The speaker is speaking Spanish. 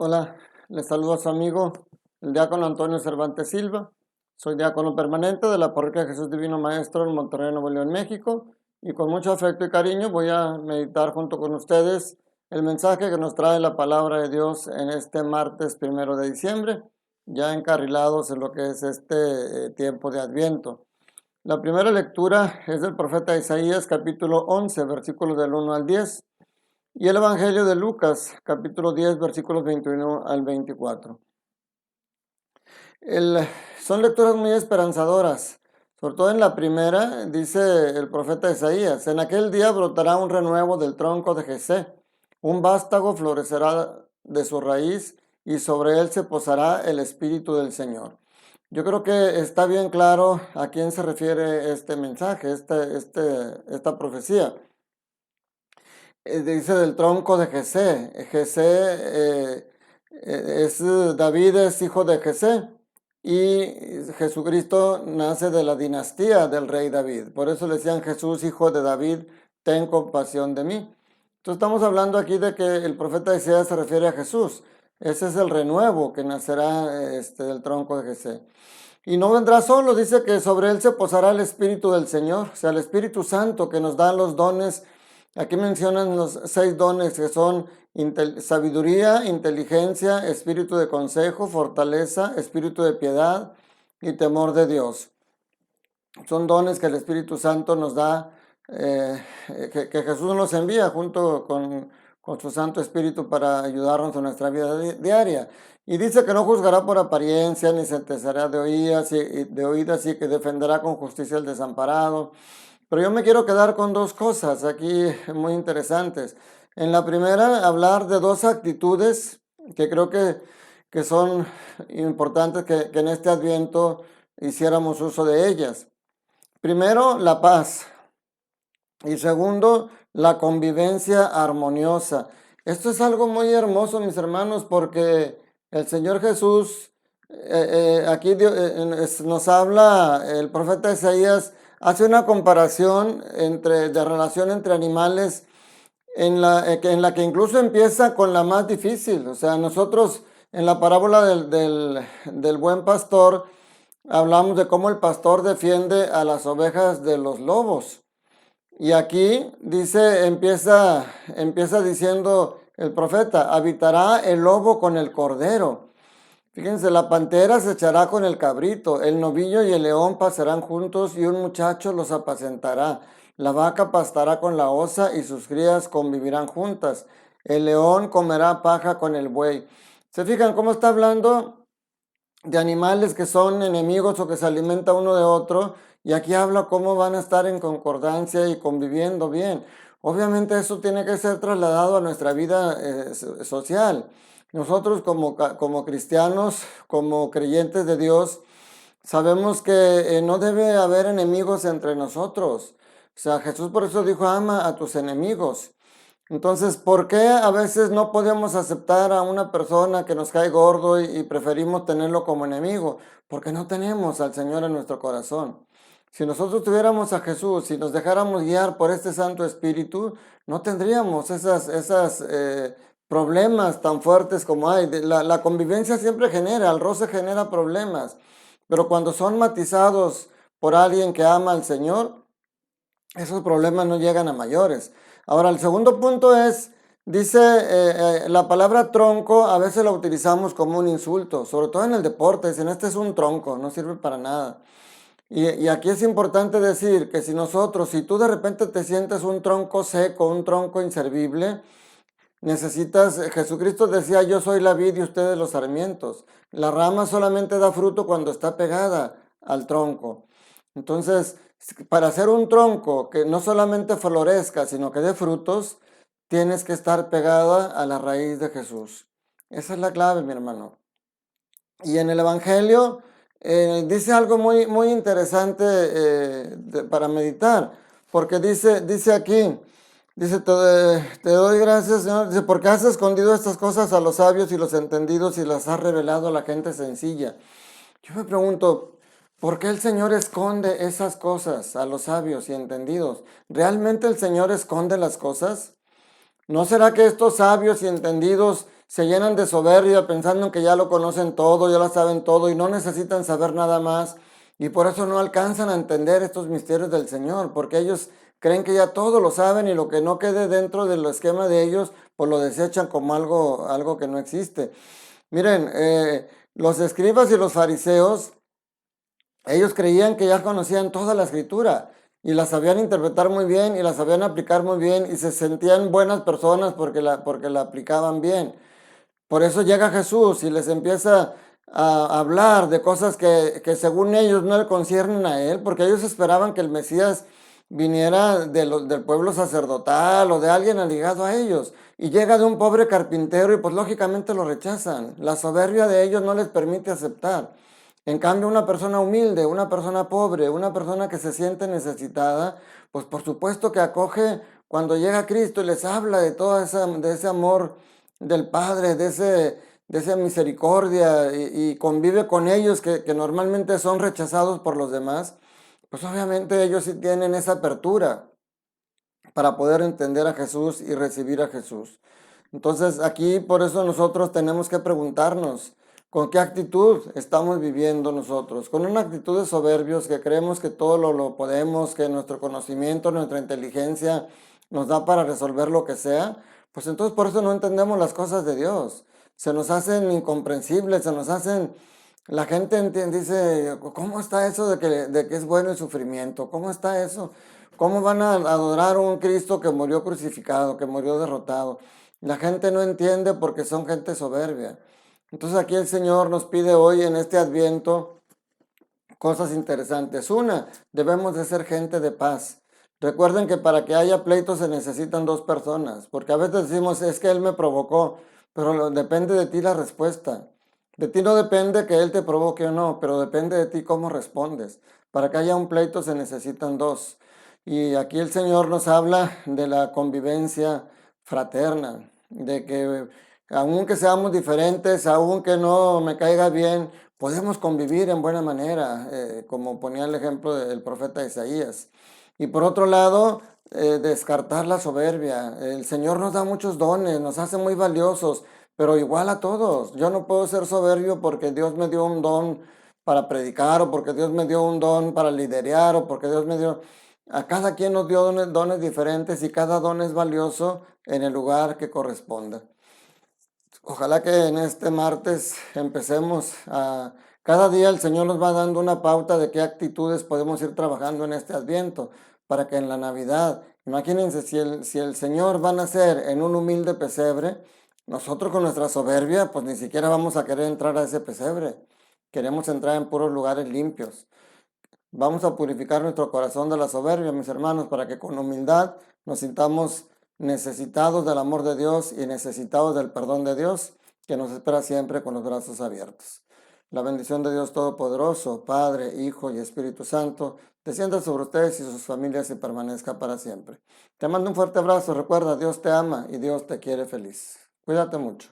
Hola, les saludo a su amigo, el diácono Antonio Cervantes Silva. Soy diácono permanente de la Parroquia Jesús Divino Maestro en Monterrey, Nuevo León, México. Y con mucho afecto y cariño voy a meditar junto con ustedes el mensaje que nos trae la palabra de Dios en este martes 1 de diciembre, ya encarrilados en lo que es este tiempo de Adviento. La primera lectura es del profeta Isaías, capítulo 11, versículos del 1 al 10. Y el Evangelio de Lucas, capítulo 10, versículos 21 al 24. Son lecturas muy esperanzadoras. Sobre todo en la primera, dice el profeta Isaías: en aquel día brotará un renuevo del tronco de Jesé, un vástago florecerá de su raíz, y sobre él se posará el Espíritu del Señor. Yo creo que está bien claro a quién se refiere este mensaje, esta profecía. Dice del tronco de Jesé. David es hijo de Jesé, y Jesucristo nace de la dinastía del rey David. Por eso le decían: Jesús, hijo de David, ten compasión de mí. Entonces estamos hablando aquí de que el profeta Isaías se refiere a Jesús. Ese es el renuevo que nacerá del tronco de Jesé. Y no vendrá solo, dice que sobre él se posará el Espíritu del Señor, o sea, el Espíritu Santo que nos da los dones. Aquí mencionan los 6 dones que son sabiduría, inteligencia, espíritu de consejo, fortaleza, espíritu de piedad y temor de Dios. Son dones que el Espíritu Santo nos da, que Jesús nos envía junto con su Santo Espíritu para ayudarnos en nuestra vida diaria. Y dice que no juzgará por apariencia, ni sentenciará de oídas, y que defenderá con justicia al desamparado. Pero yo me quiero quedar con 2 cosas aquí muy interesantes. En la primera, hablar de 2 actitudes que creo que son importantes que en este Adviento hiciéramos uso de ellas. Primero, la paz. Y segundo, la convivencia armoniosa. Esto es algo muy hermoso, mis hermanos, porque el Señor Jesús, aquí nos habla, el profeta Isaías hace una comparación de relación entre animales en la que incluso empieza con la más difícil. O sea, nosotros en la parábola del buen pastor hablamos de cómo el pastor defiende a las ovejas de los lobos. Y aquí dice, empieza diciendo el profeta: habitará el lobo con el cordero. Fíjense, la pantera se echará con el cabrito, el novillo y el león pasarán juntos, y un muchacho los apacentará. La vaca pastará con la osa, y sus crías convivirán juntas. El león comerá paja con el buey. ¿Se fijan cómo está hablando de animales que son enemigos o que se alimentan uno de otro? Y aquí habla cómo van a estar en concordancia y conviviendo bien. Obviamente eso tiene que ser trasladado a nuestra vida social. Nosotros como cristianos, como creyentes de Dios, sabemos que no debe haber enemigos entre nosotros. O sea, Jesús por eso dijo: ama a tus enemigos. Entonces, ¿por qué a veces no podemos aceptar a una persona que nos cae gordo y preferimos tenerlo como enemigo? Porque no tenemos al Señor en nuestro corazón. Si nosotros tuviéramos a Jesús, si nos dejáramos guiar por este Santo Espíritu, no tendríamos esos problemas tan fuertes como hay. La convivencia siempre genera, el roce genera problemas, pero cuando son matizados por alguien que ama al Señor, esos problemas no llegan a mayores. Ahora, el segundo punto dice, la palabra tronco a veces la utilizamos como un insulto, sobre todo en el deporte. Dicen: este es un tronco, no sirve para nada. Y aquí es importante decir que si tú de repente te sientes un tronco seco, un tronco inservible, Jesucristo decía: yo soy la vid y ustedes los sarmientos. La rama solamente da fruto cuando está pegada al tronco. Entonces, para hacer un tronco que no solamente florezca, sino que dé frutos, tienes que estar pegada a la raíz de Jesús. Esa es la clave, mi hermano. Y en el Evangelio dice algo muy, muy interesante para meditar, porque dice aquí, dice: te doy gracias, Señor, dice, porque has escondido estas cosas a los sabios y los entendidos y las has revelado a la gente sencilla. Yo me pregunto, ¿por qué el Señor esconde esas cosas a los sabios y entendidos? ¿Realmente el Señor esconde las cosas? ¿No será que estos sabios y entendidos se llenan de soberbia pensando que ya lo conocen todo, ya lo saben todo y no necesitan saber nada más. Y por eso no alcanzan a entender estos misterios del Señor, porque ellos creen que ya todo lo saben y lo que no quede dentro del esquema de ellos, pues lo desechan como algo que no existe. Miren, los escribas y los fariseos, ellos creían que ya conocían toda la escritura y la sabían interpretar muy bien y la sabían aplicar muy bien y se sentían buenas personas porque la aplicaban bien. Por eso llega Jesús y les empieza a hablar de cosas que según ellos no le conciernen a él, porque ellos esperaban que el Mesías viniera del pueblo sacerdotal o de alguien ligado a ellos. Y llega de un pobre carpintero y pues lógicamente lo rechazan. La soberbia de ellos no les permite aceptar. En cambio, una persona humilde, una persona pobre, una persona que se siente necesitada, pues por supuesto que acoge cuando llega Cristo y les habla de de ese amor del Padre, de esa misericordia y convive con ellos que normalmente son rechazados por los demás, pues obviamente ellos sí tienen esa apertura para poder entender a Jesús y recibir a Jesús. Entonces aquí por eso nosotros tenemos que preguntarnos, ¿con qué actitud estamos viviendo nosotros? ¿Con una actitud de soberbios que creemos que todo lo podemos, que nuestro conocimiento, nuestra inteligencia nos da para resolver lo que sea? Pues entonces por eso no entendemos las cosas de Dios. Se nos hacen incomprensibles, se nos hacen... La gente dice, ¿cómo está eso de que es bueno el sufrimiento? ¿Cómo está eso? ¿Cómo van a adorar a un Cristo que murió crucificado, que murió derrotado? La gente no entiende porque son gente soberbia. Entonces aquí el Señor nos pide hoy en este Adviento cosas interesantes. Una, debemos de ser gente de paz. Recuerden que para que haya pleitos se necesitan dos personas, porque a veces decimos, es que Él me provocó, pero depende de ti la respuesta. De ti no depende que Él te provoque o no, pero depende de ti cómo respondes. Para que haya un pleito se necesitan dos. Y aquí el Señor nos habla de la convivencia fraterna, de que aunque seamos diferentes, aunque no me caiga bien, podemos convivir en buena manera, como ponía el ejemplo del profeta Isaías. Y por otro lado, descartar la soberbia. El Señor nos da muchos dones, nos hace muy valiosos, pero igual a todos. Yo no puedo ser soberbio porque Dios me dio un don para predicar o porque Dios me dio un don para liderar o porque Dios me dio... A cada quien nos dio dones diferentes y cada don es valioso en el lugar que corresponda. Ojalá que en este martes empecemos a... Cada día el Señor nos va dando una pauta de qué actitudes podemos ir trabajando en este Adviento para que en la Navidad, imagínense si el Señor va a nacer en un humilde pesebre, nosotros con nuestra soberbia pues ni siquiera vamos a querer entrar a ese pesebre. Queremos entrar en puros lugares limpios. Vamos a purificar nuestro corazón de la soberbia, mis hermanos, para que con humildad nos sintamos necesitados del amor de Dios y necesitados del perdón de Dios, que nos espera siempre con los brazos abiertos. La bendición de Dios Todopoderoso, Padre, Hijo y Espíritu Santo, descienda sobre ustedes y sus familias y permanezca para siempre. Te mando un fuerte abrazo. Recuerda, Dios te ama y Dios te quiere feliz. Cuídate mucho.